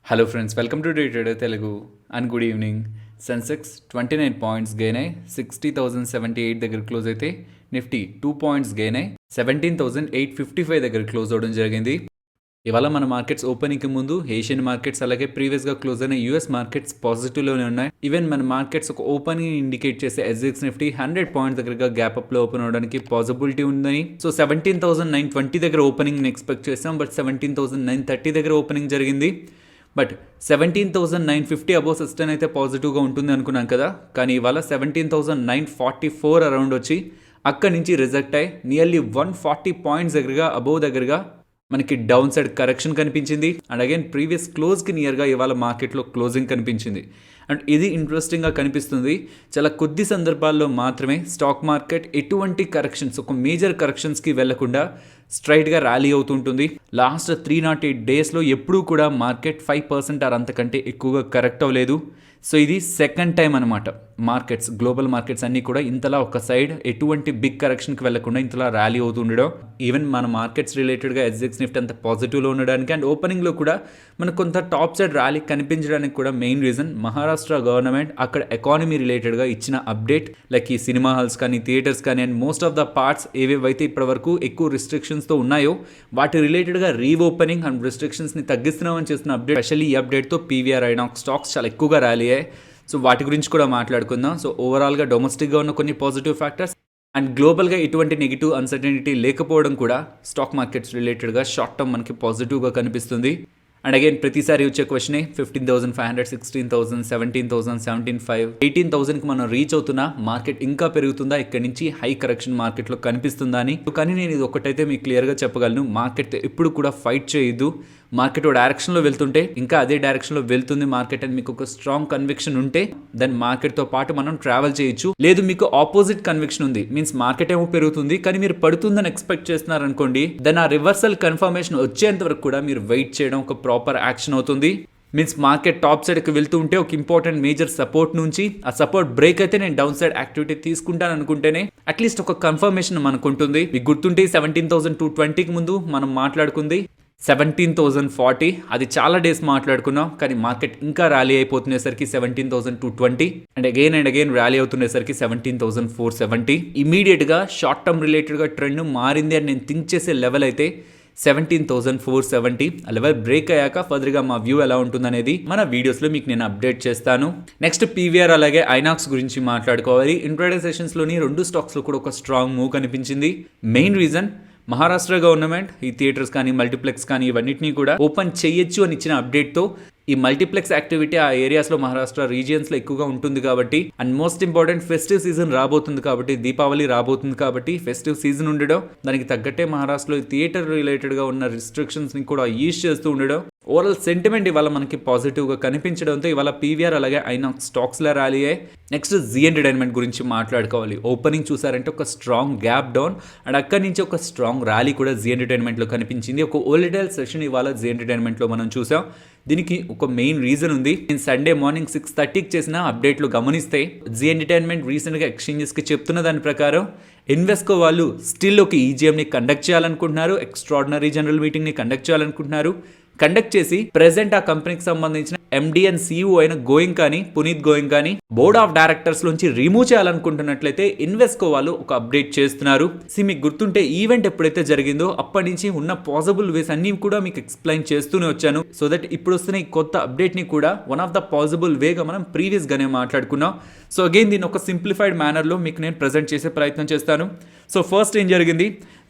Hello friends, welcome to day trader Telugu and good evening. Sensex 29 points gain అయ్యి 60,078 దగ్గర close అయితే Nifty 2 points gain అయ్యి 17,855 దగ్గర క్లోజ్ అవడం జరిగింది. ఇవాళ మన మార్కెట్స్ ఓపెనింగ్కి ముందు ఏషియన్ మార్కెట్స్ అలాగే ప్రీవియస్గా క్లోజ్ అయిన యూఎస్ మార్కెట్స్ పాజిటివ్లోనే ఉన్నాయి. ఈవెన్ మన మార్కెట్స్ ఒక ఓపెనింగ్ ఇండికేట్ చేసే ఎస్జిఎక్స్ నిఫ్టీ 100 పాయింట్స్ దగ్గరగా గ్యాప్ అప్లో ఓపెన్ అవడానికి పాసిబిలిటీ ఉందని. సో 17,920 దగ్గర ఓపెనింగ్ ఎక్స్పెక్ట్ చేసాం, బట్ 17,930 దగ్గర ఓపెనింగ్ జరిగింది. బట్ 17,950 అబోవ్ సస్టైన్ అయితే పాజిటివ్గా ఉంటుంది అనుకున్నాం కదా, కానీ ఇవాళ 17,944 అరౌండ్ వచ్చి అక్కడి నుంచి రిజెక్ట్ అయ్యి నియర్లీ 140 పాయింట్స్ దగ్గరగా మనకి డౌన్ సైడ్ కరెక్షన్ కనిపించింది. అండ్ అగైన్ ప్రీవియస్ క్లోజ్కి నియర్గా ఇవాళ మార్కెట్లో క్లోజింగ్ కనిపించింది. అండ్ ఇది ఇంట్రెస్టింగ్గా కనిపిస్తుంది. చాలా కొద్ది సందర్భాల్లో మాత్రమే స్టాక్ మార్కెట్ ఎటువంటి కరెక్షన్స్, ఒక మేజర్ కరెక్షన్స్కి వెళ్లకుండా స్ట్రైట్గా ర్యాలీ అవుతుంటుంది. లాస్ట్ 308 డేస్లో ఎప్పుడూ కూడా మార్కెట్ 5% ఆర్ అంతకంటే ఎక్కువగా కరెక్ట్ అవ్వలేదు. సో ఇది సెకండ్ టైం అనమాట. మార్కెట్స్, గ్లోబల్ మార్కెట్స్ అన్నీ కూడా ఇంతలా ఒక సైడ్ ఎటువంటి బిగ్ కరెక్షన్కి వెళ్లకుండా ఇంతలా ర్యాలీ అవుతుండడం. ఈవెన్ మన మార్కెట్స్ రిలేటెడ్గా ఎస్జిఎక్స్ నిఫ్టీ అంత పాజిటివ్లో ఉండడానికి అండ్ ఓపెనింగ్లో కూడా మనకు కొంత టాప్ సైడ్ ర్యాలీ కనిపించడానికి కూడా మెయిన్ రీజన్ మహారాష్ట్ర గవర్నమెంట్ అక్కడ ఎకానమీ రిలేటెడ్గా ఇచ్చిన అప్డేట్. లైక్ ఈ సినిమా హాల్స్ కానీ, థియేటర్స్ కానీ and most of the parts ఏవేవైతే ఇప్పటివరకు ఎక్కువ రిస్ట్రిక్షన్స్తో ఉన్నాయో వాటి రిలేటెడ్గా రీఓపెనింగ్ అండ్ రిస్ట్రిక్షన్స్ని తగ్గిస్తున్నామని చేస్తున్న అప్డేట్. స్పెషల్లీ ఈ అప్డేట్తో పీవీఆర్ ఐనాక్స్ స్టాక్స్ చాలా ఎక్కువగా ర్యాలీ అయ్యాయి. సో వాటి గురించి కూడా మాట్లాడుకుందాం. సో ఓవరాల్గా డొమెస్టిక్గా ఉన్న కొన్ని పాజిటివ్ ఫ్యాక్టర్స్ అండ్ గ్లోబల్గా ఎటువంటి నెగిటివ్ అన్సర్టనిటీ లేకపోవడం కూడా స్టాక్ మార్కెట్స్ రిలేటెడ్గా షార్ట్ టర్మ్ మనకి పాజిటివ్గా కనిపిస్తుంది. అండ్ అగైన్ ప్రతిసారి వచ్చే క్వశ్చనే 15,500, 16,000, 17,000, 17,500, 18,000కి మనం రీచ్ అవుతున్నా మార్కెట్ ఇంకా పెరుగుతుందా, ఇక్కడ నుంచి హై కరెక్షన్ మార్కెట్లో కనిపిస్తుందా అని. కానీ నేను ఇది ఒకటైతే మీకు క్లియర్గా చెప్పగలను, మార్కెట్ ఎప్పుడు కూడా ఫైట్ చేయొద్దు. మార్కెట్ ఓ డైరెక్షన్లో వెళ్తుంటే ఇంకా అదే డైరెక్షన్లో వెళ్తుంది మార్కెట్ అని మీకు ఒక స్ట్రాంగ్ కన్విక్షన్ ఉంటే దెన్ మార్కెట్తో పాటు మనం ట్రావెల్ చేయొచ్చు. లేదు మీకు ఆపోజిట్ కన్విక్షన్ ఉంది, మీన్స్ మార్కెట్ ఏమో పెరుగుతుంది కానీ మీరు పడుతుందని ఎక్స్పెక్ట్ చేస్తున్నారు అనుకోండి, దెన్ ఆ రివర్సల్ కన్ఫర్మేషన్ వచ్చేంత వరకు కూడా మీరు వెయిట్ చేయడం ఒక ప్రాపర్ యాక్షన్ అవుతుంది. మీన్స్ మార్కెట్ టాప్ సైడ్కి వెళ్తూ ఉంటే ఒక ఇంపార్టెంట్ మేజర్ సపోర్ట్ నుంచి ఆ సపోర్ట్ బ్రేక్ అయితే నేను డౌన్ సైడ్ యాక్టివిటీ తీసుకుంటాను అనుకుంటేనే అట్లీస్ట్ ఒక కన్ఫర్మేషన్ మనకు ఉంటుంది. మీకు గుర్తుంటే 17,220కి ముందు మనం మాట్లాడుకుంది 17,040. అది చాలా డేస్ మాట్లాడుకున్నాం, కానీ మార్కెట్ ఇంకా ర్యాలీ అయిపోతునేసరికి 17,220 అండ్ అగైన్ ర్యాలీ అవుతునేసరికి 17,470. ఇమీడియట్గా షార్ట్ టర్మ్ రిలేటెడ్గా ట్రెండ్ మారింది అని నేను థింక్ చేసే లెవెల్ అయితే 17,470. ఆ లెవెల్ బ్రేక్ అయ్యాక ఫర్దర్గా మా వ్యూ ఎలా ఉంటుందనేది మన వీడియోస్లో మీకు నేను అప్డేట్ చేస్తాను. నెక్స్ట్ పీవీఆర్ అలాగే ఐనాక్స్ గురించి మాట్లాడుకోవాలి. ఇంట్రాడే సెషన్స్లోని రెండు స్టాక్స్లో కూడా ఒక స్ట్రాంగ్ మూవ్ కనిపించింది. మెయిన్ రీజన్ మహారాష్ట్ర గవర్నమెంట్ ఈ థియేటర్స్ కానీ, మల్టీప్లెక్స్ కానీ ఇవన్నిటిని కూడా ఓపెన్ చేయొచ్చు అని ఇచ్చిన అప్డేట్తో ఈ మల్టీప్లెక్స్ యాక్టివిటీ ఆ ఏరియాస్లో మహారాష్ట్ర రీజియన్స్లో ఎక్కువగా ఉంటుంది కాబట్టి, and most important festive season రాబోతుంది కాబట్టి, దీపావళి రాబోతుంది కాబట్టి ఫెస్టివ్ సీజన్ ఉండడం, దానికి తగ్గట్టే మహారాష్ట్రలో థియేటర్ రిలేటెడ్గా ఉన్న రిస్ట్రిక్షన్స్ని కూడా యూజ్ చేస్తూ ఉండడం, ఓవరాల్ సెంటిమెంట్ ఇవాళ మనకి పాజిటివ్గా కనిపించడంతో ఇవాళ పీవీఆర్ అలాగే ఐనాక్స్ స్టాక్స్లో ర్యాలీ అయ్యాయి. నెక్స్ట్ జీ ఎంటర్టైన్మెంట్ గురించి మాట్లాడుకోవాలి. ఓపెనింగ్ చూసారంటే ఒక స్ట్రాంగ్ గ్యాప్ డౌన్ అండ్ అక్కడి నుంచి ఒక స్ట్రాంగ్ ర్యాలీ కూడా జీ ఎంటర్టైన్మెంట్లో కనిపించింది. ఒక ఓలిటైల్ సెషన్ ఇవాళ జీ ఎంటర్టైన్మెంట్లో మనం చూసాం. దీనికి ఒక మెయిన్ రీజన్ ఉంది. నేను సండే మార్నింగ్ 6:30కి చేసిన అప్డేట్లు గమనిస్తే జీ ఎంటర్టైన్మెంట్ రీసెంట్గా ఎక్స్చేంజెస్కి చెప్తున్న దాని ప్రకారం ఇన్వెస్కో వాళ్ళు స్టిల్ ఒక ఈజీఎంని కండక్ట్ చేయాలనుకుంటున్నారు, ఎక్స్ట్రాడినరీ జనరల్ మీటింగ్ని కండక్ట్ చేయాలనుకుంటున్నారు. కండక్ట్ చేసి ప్రెసెంట్ ఆ కంపెనీకి సంబంధించిన ఎండి అండ్ సిఇఓ అయిన గోయింగ్ కానీ, పునీత్ గోయింగ్ కానీ బోర్డ్ ఆఫ్ డైరెక్టర్స్ నుంచి రిమూవ్ చేయాలనుకుంటున్నట్లయితే ఇన్వెస్కో వాళ్ళు ఒక అప్డేట్ చేస్తున్నారు. మీకు గుర్తుంటే ఈవెంట్ ఎప్పుడైతే జరిగిందో అప్పటి నుంచి ఉన్న పాసిబుల్ వేస్ అన్ని కూడా మీకు ఎక్స్ప్లెయిన్ చేస్తూనే వచ్చాను. సో దట్ ఇప్పుడు వస్తున్న ఈ కొత్త అప్డేట్ ని కూడా వన్ ఆఫ్ ద పాసిబుల్ వేగా మనం ప్రీవియస్ గానే మాట్లాడుకున్నాం. సో అగైన్ దీన్ని ఒక సింప్లిఫైడ్ మేనర్లో మీకు నేను ప్రజెంట్ చేసే ప్రయత్నం చేస్తాను. సో ఫస్ట్ ఏం జరిగింది,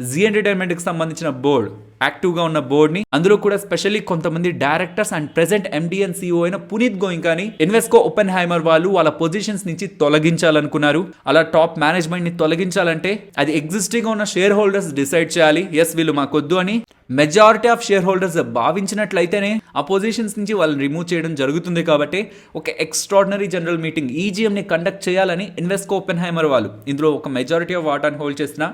జీ ఎంటర్టైన్మెంట్కి సంబంధించిన బోర్డ్ యాక్టివ్గా ఉన్న బోర్డ్ని, అందులో కూడా స్పెషల్లీ కొంతమంది directors and present MD and CEO అయిన పునీత్ గోయింగ్ కానీ ఇన్వెస్కో ఓపెన్ హైమర్ వాళ్ళు వాళ్ళ పొజిషన్స్ నుంచి తొలగించాలనుకున్నారు. అలా టాప్ మేనేజ్మెంట్ ని తొలగించాలంటే అది ఎగ్జిస్టింగ్ గా ఉన్న షేర్ హోల్డర్స్ డిసైడ్ చేయాలి, ఎస్ వీళ్ళు మాకొద్దు అని. మెజారిటీ ఆఫ్ షేర్ హోల్డర్స్ భావించినట్లయితేనే ఆ పొజిషన్స్ నుంచి వాళ్ళని రిమూవ్ చేయడం జరుగుతుంది. కాబట్టి ఒక ఎక్స్ట్రాడినరీ జనరల్ మీటింగ్ ఈజీఎంని కండక్ట్ చేయాలని ఇన్వెస్కో ఓపెన్ హైమర్ వాళ్ళు, ఇందులో ఒక మెజారిటీ ఆఫ్ వాటాను హోల్డ్ చేసిన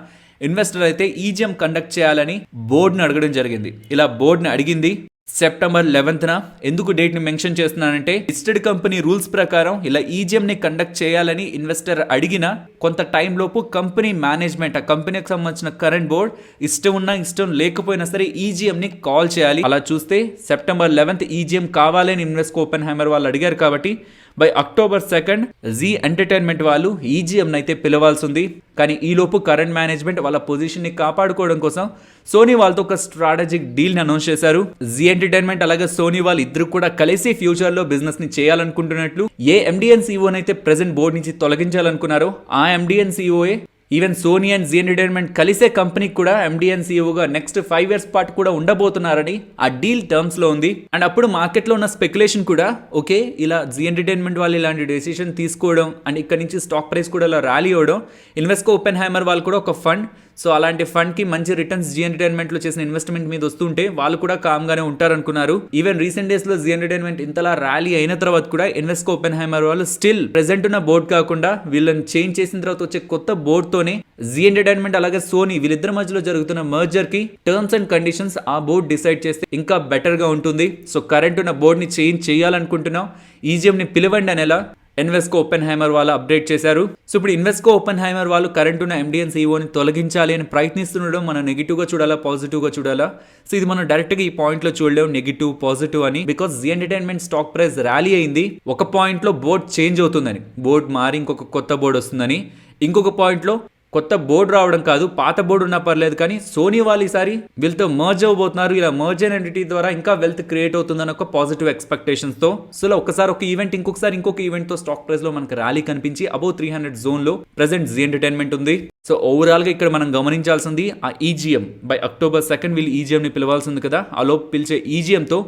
ఇన్వెస్టర్ అయితే ఈజీఎం కండక్ట్ చేయాలని బోర్డుని అడగడం జరిగింది. ఇలా బోర్డుని అడిగింది. సెప్టెంబర్ 11న ఎందుకు డేట్ని మెన్షన్ చేస్తున్నానంటే లిస్టెడ్ కంపెనీ రూల్స్ ప్రకారం ఇలా ఈజీఎంని కండక్ట్ చేయాలని ఇన్వెస్టర్ అడిగిన కొంత టైం లోపు కంపెనీ మేనేజ్మెంట్ ఆ కంపెనీకి సంబంధించిన కరెంట్ బోర్డ్ ఇష్టం ఉన్నా ఇష్టం లేకపోయినా సరే ఈజీఎంని కాల్ చేయాలి. అలా చూస్తే సెప్టెంబర్ 11th ఈజీఎం కావాలని ఇన్వెస్కో ఓపెన్హైమర్ వాళ్ళు అడిగారు కాబట్టి by October 2nd Zee entertainment వాళ్ళు ఈజీఎం అయితే పిలవాల్సి ఉంది. కానీ ఈలోపు కరెంట్ మేనేజ్మెంట్ వాళ్ళ పొజిషన్ని కాపాడుకోవడం కోసం సోనీ వాళ్ళతో ఒక స్ట్రాటజిక్ డీల్ని అనౌన్స్ చేశారు. జీ ఎంటర్టైన్మెంట్ అలాగే సోనీ వాళ్ళు ఇద్దరు కూడా కలిసి ఫ్యూచర్లో బిజినెస్ని చేయాలనుకుంటున్నట్లు ఏ ఎండిఎన్ సీఈఓనైతే ప్రెసెంట్ బోర్డు నుంచి తొలగించాలనుకున్నారో ఆ ఎండిఎన్ సీఈఓఏ even Sony and Zee entertainment కలిసే కంపెనీకి కూడా ఎండిఎన్ సీఈఓగా నెక్స్ట్ 5 years పాటు కూడా ఉండబోతున్నారని ఆ డీల్ టర్మ్స్ లో ఉంది. అండ్ అప్పుడు మార్కెట్లో ఉన్న స్పెక్యులేషన్ కూడా ఓకే ఇలా జీ ఎంటర్టైన్మెంట్ వాళ్ళు ఇలాంటి డెసిషన్ తీసుకోవడం అండ్ ఇక్కడ నుంచి స్టాక్ ప్రైస్ కూడా ఇలా ర్యాలీ అవ్వడం, ఇన్వెస్కో ఓపెన్హైమర్ వాళ్ళు కూడా ఒక ఫండ్, సో అలాంటి ఫండ్కి మంచి రిటర్న్స్ జీ ఎంటర్టైన్మెంట్లో చేసిన ఇన్వెస్ట్మెంట్ మీద వస్తుంటే వాళ్ళు కూడా కామ్గానే ఉంటారనుకున్నారు. ఈవెన్ రీసెంట్ డేస్లో జీ ఎంటర్టైన్మెంట్ ఇంతలా ర్యాలీ అయిన తర్వాత కూడా ఇన్వెస్కో ఓపెన్హైమర్ వాళ్ళు స్టిల్ ప్రెసెంట్ ఉన్న బోర్డ్ కాకుండా వీళ్ళని చేంజ్ చేసిన తర్వాత వచ్చే కొత్త బోర్డ్తోనే జీ ఎంటర్టైన్మెంట్ అలాగే సోనీ వీళ్ళిద్దరి మధ్యలో జరుగుతున్న మర్జర్ కి టర్మ్స్ అండ్ కండిషన్స్ ఆ బోర్డ్ డిసైడ్ చేస్తే ఇంకా బెటర్ గా ఉంటుంది. సో కరెంట్ ఉన్న బోర్డ్ ని చేంజ్ చేయాలనుకుంటున్నాం, ఈజీఎం ని పిలవండి అనేలా ఇన్వెస్కో ఓపెన్హైమర్ వాళ్ళు అప్డేట్ చేశారు. సో ఇప్పుడు ఇన్వెస్కో ఓపెన్హైమర్ వాళ్ళు కరెంట్ ఉన్న ఎండిఎన్ సీఈఓని తొలగించాలి అని ప్రయత్నిస్తుండడం మనం నెగిటివ్గా చూడాలా పాజిటివ్గా చూడాలా? సో ఇది మనం డైరెక్ట్గా ఈ పాయింట్లో చూడలేము నెగిటివ్ పాజిటివ్ అని, because Zee entertainment stock price rally అయింది ఒక పాయింట్లో బోర్డ్ చేంజ్ అవుతుందని, బోర్డ్ మారి ఇంకొక కొత్త బోర్డు వస్తుందని, ఇంకొక పాయింట్లో కొత్త బోర్డు రావడం కాదు పాత బోర్డు ఉన్నా పర్లేదు కానీ సోనీ వాళ్ళు ఈసారి వీళ్ళతో మర్జ్ అవ్వబోతున్నారు, ఇలా మర్జ్ అయిన ఎంటిటీ ద్వారా ఇంకా వెల్త్ క్రియేట్ అవుతుందని ఒక పాజిటివ్ ఎక్స్పెక్టేషన్స్తో. సో ఒకసారి ఒక ఈవెంట్ ఇంకొకసారి ఇంకొక ఈవెంట్తో స్టాక్ ప్రైస్లో మనకు ర్యాలీ కనిపించి అబౌవ్ 300 జోన్లో ప్రెసెంట్ జీ ఎంటర్టైన్మెంట్ ఉంది. సో ఓవరాల్గా ఇక్కడ మనం గమనించాల్సింది ఆ ఈజీఎం బై అక్టోబర్ 2nd వీళ్ళు ఈజీఎంని పిలవాల్సింది కదా, ఆలో పిలిచే ఈజీఎంతో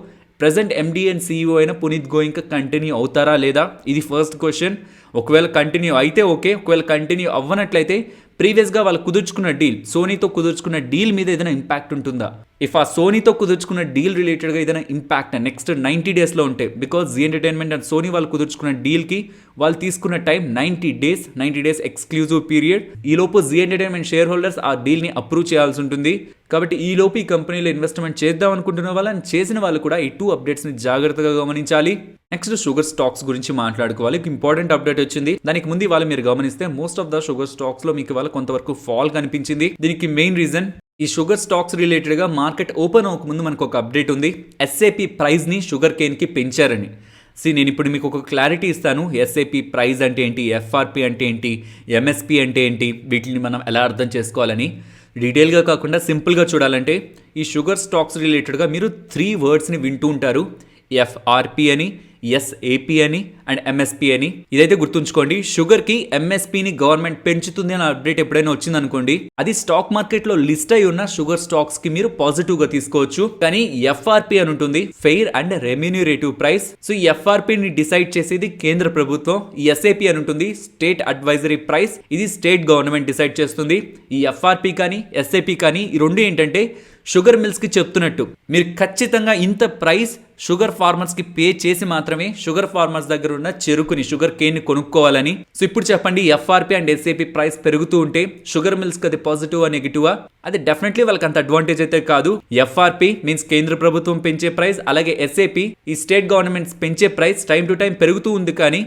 ప్రెసెంట్ ఎండిఎన్ సీఈఓ అయిన పునీత్ గోయింగ్ కంటిన్యూ అవుతారా లేదా, ఇది ఫస్ట్ క్వశ్చన్. ఒకవేళ కంటిన్యూ అయితే ఓకే, ఒకవేళ కంటిన్యూ అవ్వనట్లయితే ప్రీవియస్గా వాళ్ళు కుదుర్చుకున్న డీల్ సోనీతో కుదుర్చుకున్న డీల్ మీద ఏదైనా ఇంపాక్ట్ ఉంటుందా? ఇఫ్ ఆ సోనీతో కుదుర్చుకున్న డీల్ రిలేటెడ్గా ఏదైనా ఇంపాక్ట్ నెక్స్ట్ 90 daysలో ఉంటే, because Zee entertainment and Sony వాళ్ళు కుదుర్చుకున్న డీల్కి వాళ్ళు తీసుకున్న టైం 90 days ఎక్స్క్లూజివ్ పీరియడ్. ఈలోపు జీ ఎంటర్టైన్మెంట్ షేర్ హోల్డర్స్ ఆ డీల్ని అప్రూవ్ చేయాల్సి ఉంటుంది. కాబట్టి ఈలోపు ఈ కంపెనీలో ఇన్వెస్ట్మెంట్ చేద్దాం అనుకుంటున్న వాళ్ళని చేసిన వాళ్ళు కూడా ఈ 2 అప్డేట్స్ని జాగ్రత్తగా గమనించాలి. నెక్స్ట్ షుగర్ స్టాక్స్ గురించి మాట్లాడుకోవాలి. ఇంపార్టెంట్ అప్డేట్ వచ్చింది. దానికి ముందు వాళ్ళు మీరు గమనిస్తే most of the sugar stocks లో మీకు ఇవాళ కొంతవరకు ఫాల్ కనిపించింది. దీనికి మెయిన్ రీజన్ ఈ షుగర్ స్టాక్స్ రిలేటెడ్గా మార్కెట్ ఓపెన్ అవ్వకముందు మనకు ఒక అప్డేట్ ఉంది, ఎస్ఏపి ప్రైస్ని షుగర్ కేన్కి పెంచారని. నేను ఇప్పుడు మీకు ఒక క్లారిటీ ఇస్తాను, ఎస్ఏపి ప్రైస్ అంటే ఏంటి, ఎఫ్ఆర్పి అంటే ఏంటి, ఎంఎస్పి అంటే ఏంటి, వీటిని మనం ఎలా అర్థం చేసుకోవాలని. డీటెయిల్గా కాకుండా సింపుల్గా చూడాలంటే ఈ షుగర్ స్టాక్స్ రిలేటెడ్గా మీరు 3 wordsని వింటూ ఉంటారు, ఎఫ్ఆర్పి అని, ఎస్ఏపి అని అండ్ ఎంఎస్పి అని. ఇదైతే గుర్తుంచుకోండి. షుగర్ కి ఎంఎస్పిని గవర్నమెంట్ పెంచుతుంది అనే అప్డేట్ ఎప్పుడైనా వచ్చింది అనుకోండి, అది స్టాక్ మార్కెట్ లో లిస్ట్ అయి ఉన్న షుగర్ స్టాక్స్ కి మీరు పాజిటివ్ గా తీసుకోవచ్చు. కానీ ఎఫ్ఆర్పి అని ఉంటుంది, fair and remunerative price. So ఈ ఎఫ్ఆర్పిని డిసైడ్ చేసేది కేంద్ర ప్రభుత్వం. ఈ ఎస్ఏపి అని ఉంటుంది, స్టేట్ అడ్వైజరీ ప్రైస్, ఇది స్టేట్ గవర్నమెంట్ డిసైడ్ చేస్తుంది. ఈ ఎఫ్ఆర్పి కానీ ఎస్ఏపి కానీ ఈ రెండు ఏంటంటే షుగర్ మిల్స్కి చెప్తున్నట్టు మీరు ఖచ్చితంగా ఇంత ప్రైస్ షుగర్ ఫార్మర్స్కి పే చేసి మాత్రమే షుగర్ ఫార్మర్స్ దగ్గర ఉన్న చెరుకుని షుగర్ కేన్ని కొనుక్కోవాలని. సో ఇప్పుడు చెప్పండి, ఎఫ్ఆర్పి అండ్ ఎస్ఏపి ప్రైస్ పెరుగుతూ ఉంటే షుగర్ మిల్స్కి అది పాజిటివా నెగిటివా? అది డెఫినెట్లీ వాళ్ళకి అంత అడ్వాంటేజ్ అయితే కాదు. ఎఫ్ఆర్పి మీన్స్ కేంద్ర ప్రభుత్వం పెంచే ప్రైస్, అలాగే ఎస్ఏపి ఈ స్టేట్ గవర్నమెంట్స్ పెంచే ప్రైస్ టైం టు టైం పెరుగుతూ ఉంది. కానీ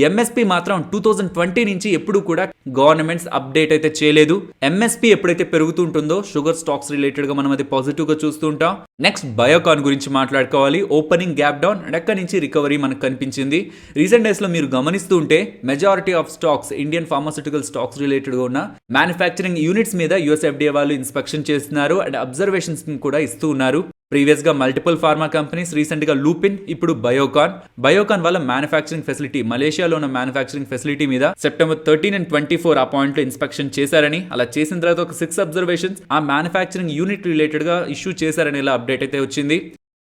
ఎంఎస్పి మాత్రం 2020 నుంచి ఎప్పుడు కూడా గవర్నమెంట్స్ అప్డేట్ అయితే చేయలేదు. ఎంఎస్పి ఎప్పుడైతే పెరుగుతూ ఉంటుందో షుగర్ స్టాక్స్ రిలేటెడ్ గా మనం అది పాజిటివ్ గా చూస్తూ ఉంటాం. నెక్స్ట్ బయోకాన్ గురించి మాట్లాడుకోవాలి. ఓపెనింగ్ గ్యాప్ డౌన్ అండ్ అక్కడి నుంచి రికవరీ మనకు కనిపించింది. రీసెంట్ డేస్ లో మీరు గమనిస్తూ ఉంటే majority of stocks Indian pharmaceutical stocks related గా ఉన్న మ్యానుఫ్యాక్చరింగ్ యూనిట్స్ మీద యుఎస్ఎఫ్డిఏ వాళ్ళు ఇన్స్పెక్షన్ చేస్తున్నారు అండ్ అబ్జర్వేషన్స్ కూడా ఇస్తూ ఉన్నారు. ప్రీవియస్ గా మల్టిపుల్ ఫార్మా కంపెనీస్, రీసెంట్ గా లూపిన్, ఇప్పుడు బయోకాన్ వాళ్ళ మ్యానుఫ్యాక్చరింగ్ ఫెసిలిటీ మ్యాలేషియాలో ఉన్న మ్యానుఫ్యాక్చరింగ్ ఫెసిలిటీ మీద September 13 and 24 ఆ పాయింట్ లో ఇన్స్పెక్షన్ చేశారని, అలా చేసిన తర్వాత ఒక 6 అబ్జర్వేషన్స్ ఆ మ్యానుఫ్యాక్చరింగ్ యూనిట్ రిలేటెడ్ గా ఇష్యూ చేశారని ఇలా అప్డేట్ అయితే వచ్చింది.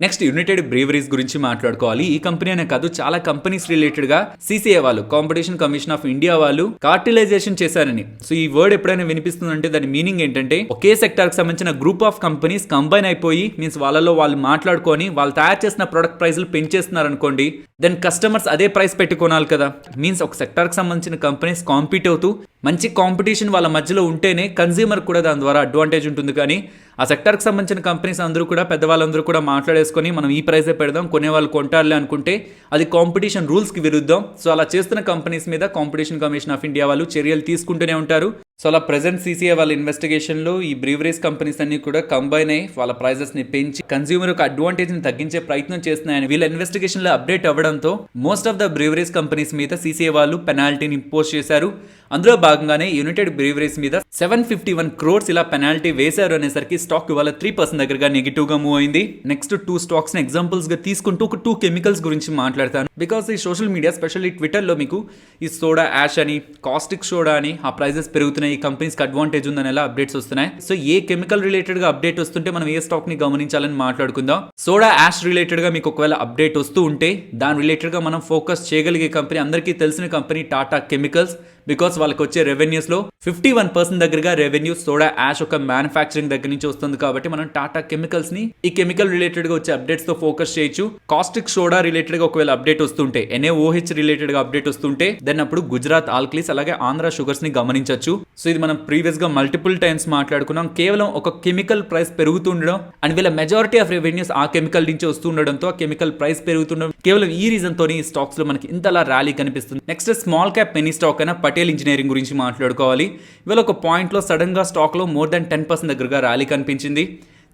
నెక్స్ట్ యునైటెడ్ బ్రీవరీస్ గురించి మాట్లాడుకోవాలి. ఈ కంపెనీ అనే కాదు, చాలా కంపెనీస్ రిలేటెడ్ గా సిసిఏ వాళ్ళు, కాంపిటీషన్ కమిషన్ ఆఫ్ ఇండియా వాళ్ళు కార్టిలైజేషన్ చేశారని. సో ఈ వర్డ్ ఎప్పుడైనా వినిపిస్తుందంటే దాని మీనింగ్ ఏంటంటే ఒకే సెక్టర్ కి సంబంధించిన గ్రూప్ ఆఫ్ కంపెనీస్ కంబైన్ అయిపోయి మీన్స్ వాళ్ళలో వాళ్ళు మాట్లాడుకొని వాళ్ళు తయారు చేసిన ప్రొడక్ట్ ప్రైస్లు పెంచేస్తున్నారు అనుకోండి, దెన్ కస్టమర్స్ అదే ప్రైస్ పెట్టి కొనాలి కదా. మీన్స్ ఒక సెక్టర్ కి సంబంధించిన కంపెనీస్ కాంపీట్ అవుతూ మంచి కాంపిటీషన్ వాళ్ళ మధ్యలో ఉంటేనే కన్స్యూమర్ కూడా దాని ద్వారా అడ్వాంటేజ్ ఉంటుంది. కానీ ఆ సెక్టార్కి సంబంధించిన కంపెనీస్ అందరూ కూడా పెద్దవాళ్ళందరూ కూడా మాట్లాడేసుకొని మనం ఈ ప్రైజే పెడదాం, కొనే వాళ్ళు కొంటారులే అనుకుంటే అది కాంపిటీషన్ రూల్స్కి విరుద్ధం. సో అలా చేస్తున్న కంపెనీస్ మీద కాంపిటీషన్ కమిషన్ ఆఫ్ ఇండియా వాళ్ళు చర్యలు తీసుకుంటూనే ఉంటారు. సో అలా ప్రెజెంట్ సీసీఐ వాళ్ళ ఇన్వెస్టిగేషన్లో ఈ బ్రీవరీస్ కంపెనీస్ అన్ని కూడా కంబైన్ అయ్యి వాళ్ళ ప్రైజెస్ని పెంచి కన్స్యూమర్ యొక్క అడ్వాంటేజ్ని తగ్గించే ప్రయత్నం చేస్తున్నాయని వీళ్ళ ఇన్వెస్టిగేషన్లో అప్డేట్ అవ్వడంతో most of the breweries companies మీద సీసీఐ వాళ్ళు పెనాల్టీని ఇంపోజ్ చేశారు. అందులో భాగంగానే యునైటెడ్ బ్రీవరీస్ మీద 751 crores ఇలా పెనాల్టీ వేశారు అనేసరికి స్టాక్ ఇవాళ 3% దగ్గరగా నెగిటివ్ గా మూవ్ అయింది. నెక్స్ట్ 2 స్టాక్స్ ని ఎగ్జాంపుల్స్ గా తీసుకుంటూ ఒక 2 కెమికల్స్ గురించి మాట్లాడతాను. బికాస్ ఈ సోషల్ మీడియా స్పెషల్లీ ట్విట్టర్లో మీకు ఈ సోడా యాష్ అని కాస్టిక్ సోడా అని ఆ ప్రైజెస్ పెరుగుతున్నాయి, ఈ కంపెనీస్కి అడ్వాంటేజ్ ఉందని ఎలా అప్డేట్స్ వస్తున్నాయి. సో ఏ కెమికల్ రిలేటెడ్ గా అప్డేట్ వస్తుంటే మనం ఏ స్టాక్ ని గమనించాలని మాట్లాడుకుందాం. సోడా యాష్ రిలేటెడ్ గా మీకు ఒకవేళ అప్డేట్ వస్తూ ఉంటే దాని రిలేటెడ్ గా మనం ఫోకస్ చేయగలిగే కంపెనీ అందరికీ తెలిసిన కంపెనీ టాటా కెమికల్స్. బికాస్ వాళ్ళకి వచ్చే రెవెన్యూస్ లో 51% దగ్గరగా రెవెన్యూ సోడా యాష్ ఒక మ్యానుఫ్యాక్చరింగ్ దగ్గర నుంచి వస్తుంది. కాబట్టి మనం టాటా కెమికల్స్ ని ఈ కెమికల్ రిలేటెడ్ గా వచ్చే అప్డేట్స్ తో ఫోకస్ చేయొచ్చు. కాస్టిక్ సోడా రిలేటెడ్ గా ఒకవేళ అప్డేట్ వస్తుంటే, NaOH రిలేటెడ్ గా అప్డేట్ వస్తుంటే దెన్ అప్పుడు గుజరాత్ ఆల్కలీస్ అలాగే ఆంధ్ర షుగర్స్ ని గమనించవచ్చు. సో ఇది మనం ప్రీవియస్ గా మల్టిపుల్ టైమ్స్ మాట్లాడుకున్నాం. కేవలం ఒక కెమికల్ ప్రైస్ పెరుగుతుండడం అండ్ వీళ్ళ మెజారిటీ ఆఫ్ రెవెన్యూస్ ఆ కెమికల్ నుంచి వస్తుండడంతో ఆ కెమికల్ ప్రైస్ పెరుగుతుండడం, కేవలం ఈ రీజన్ తోని ఈ స్టాక్స్ లో మనకి ఇంతలా ర్యాలీ కనిపిస్తుంది. Next small cap penny stock అయినా పటేల్ ఇంజనీరింగ్ గురించి మాట్లాడుకోవాలి. ఇవాళ ఒక పాయింట్ లో సడన్ గా స్టాక్ లో మోర్ దాన్ 10% దగ్గరగా ర్యాలీ కనిపించింది.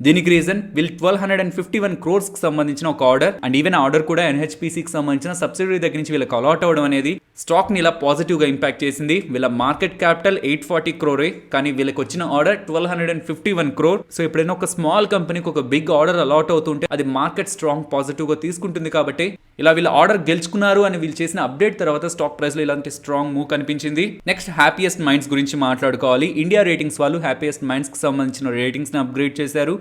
దీనికి రీజన్ వీళ్ళు 1251 crores కి సంబంధించిన ఒక ఆర్డర్ అండ్ ఈవెన్ ఆర్డర్ కూడా NHPCకి సంబంధించిన సబ్సిడరీ దగ్గర నుంచి వీళ్ళకి అలాట్ అవ్వడం అనేది స్టాక్ ని ఇలా పాజిటివ్ గా ఇంపాక్ట్ చేసింది. వీళ్ళ మార్కెట్ క్యాపిటల్ 840 crore, కానీ వీళ్ళకి వచ్చిన ఆర్డర్ 1251 crore. సో ఎప్పుడైనా ఒక స్మాల్ కంపెనీకి ఒక బిగ్ ఆర్డర్ అలాట్ అవుతుంటే అది మార్కెట్ స్ట్రాంగ్ పాజిటివ్ గా తీసుకుంటుంది. కాబట్టి ఇలా వీళ్ళ ఆర్డర్ గెలుచుకున్నారు అని వీళ్ళు చేసిన అప్డేట్ తర్వాత స్టాక్ ప్రైస్ లో ఇలాంటి స్ట్రాంగ్ మూవ్ కనిపించింది. నెక్స్ట్ హ్యాపీయెస్ట్ మైండ్స్ గురించి మాట్లాడుకోవాలి. ఇండియా రేటింగ్స్ వాళ్ళు హ్యాపీయెస్ట్ మైండ్స్ కి సంబంధించిన రేటింగ్స్ ని అప్గ్రేడ్ చేశారు.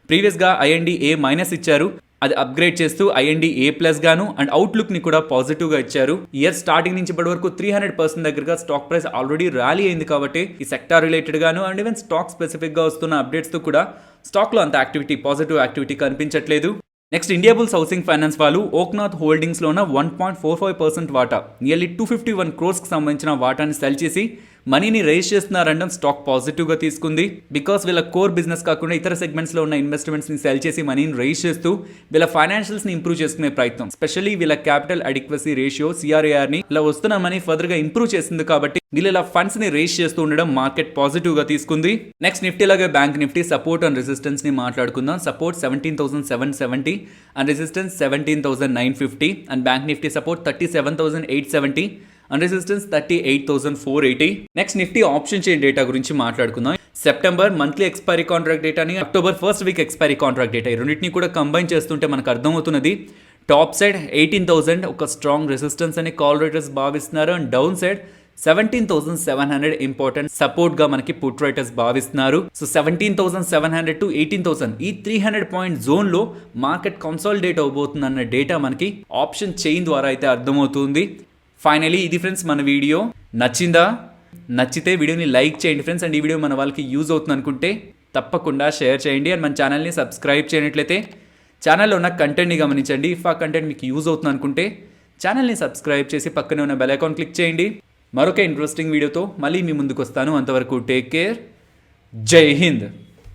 ప్రీవియస్ గా IND A- ఇచ్చారు, అది అప్గ్రేడ్ చేస్తూ IND A+ గాను అండ్ అవుట్లుక్ ని కూడా పాజిటివ్ గా ఇచ్చారు. ఇయర్ స్టార్టింగ్ నుంచి ఇప్పటి వరకు 300% దగ్గరగా స్టాక్ ప్రైస్ ఆల్రెడీ ర్యాలీ అయింది. కాబట్టి ఈ సెక్టార్ రిలేటెడ్ గాను అండ్ ఈవెన్ స్టాక్ స్పెసిఫిక్ గా వస్తున్న అప్డేట్స్ తో కూడా స్టాక్ లో అంత యాక్టివిటీ, పాజిటివ్ యాక్టివిటీ కనిపించట్లేదు. నెక్స్ట్ ఇండియాబుల్స్ హౌసింగ్ ఫైనాన్స్ వాళ్ళు ఓక్నాథ్ హోల్డింగ్స్ లోన 1.45% వాటా, నియర్లీ 251 crores కి సంబంధించిన వాటాని సెల్ చేసి మనీని రైజ్ చేస్తున్నారంటే స్టాక్ పాజిటివ్ గా తీసుకుంది. బికాస్ వీళ్ళ కోర్ బిజినెస్ కాకుండా ఇతర సెగ్మెంట్స్ లో ఉన్న ఇన్వెస్ట్మెంట్స్ ని సెల్ చేసి మనీని రైజ్ చేస్తూ వీళ్ళ ఫైనాన్షియల్స్ ని ఇంప్రూవ్ చేసుకునే ప్రయత్నం, స్పెషల్లీ వీళ్ళ క్యాపిటల్ అడిక్వసీ రేషియో CRAR ని ఇలా వస్తున్న మనీ ఫర్దర్ గా ఇంప్రూవ్ చేసింది. కాబట్టి వీళ్ళు ఇలా ఫండ్స్ ని రైజ్ చేస్తూ ఉండడం మార్కెట్ పాజిటివ్ గా తీసుకుంది. నెక్స్ట్ నిఫ్టీ లాగే bank Nifty support and resistance ని మాట్లాడుకుందాం. Support 17,770 and resistance 17,950 and bank Nifty support 37,870 and resistance 38,480. Next Nifty option chain data గురించి మాట్లాడుకుందాం. సెప్టెంబర్ మంత్లీ ఎక్స్పైరీ కాంట్రాక్ట్ డేటాని, October first week expiry contract data, ఈ రెండింటిని కూడా combine చేస్తుంటే మనకు అర్థమవుతున్నది టాప్ సైడ్ 18,000 ఒక స్ట్రాంగ్ రెసిస్టెన్స్ అని కాల్ రైటర్స్ భావిస్తున్నారు and down side 17,700 important support గా మనకి పుట్ రైటర్స్ భావిస్తున్నారు. సో 17,700 to 18,000 ఈ 300 పాయింట్ జోన్ లో మార్కెట్ కన్సాలిడేట్ అవబోతుంది అన్న డేటా మనకి ఆప్షన్ చైన్ ద్వారా అయితే అర్థమవుతుంది. ఫైనలీ ఇది ఫ్రెండ్స్ మన వీడియో. నచ్చితే వీడియోని లైక్ చేయండి ఫ్రెండ్స్. అండ్ ఈ వీడియో మన వాళ్ళకి యూజ్ అవుతుంది అనుకుంటే తప్పకుండా షేర్ చేయండి. అండ్ మన ఛానల్ని సబ్స్క్రైబ్ చేయనట్లయితే ఛానల్లో ఉన్న కంటెంట్ని గమనించండి. ఇఫ్ ఆ కంటెంట్ మీకు యూజ్ అవుతుంది అనుకుంటే ఛానల్ని సబ్స్క్రైబ్ చేసి పక్కనే ఉన్న బెల్ ఐకాన్ క్లిక్ చేయండి. మరొక ఇంట్రెస్టింగ్ వీడియోతో మళ్ళీ మీ ముందుకు వస్తాను. అంతవరకు టేక్ కేర్. జై హింద్.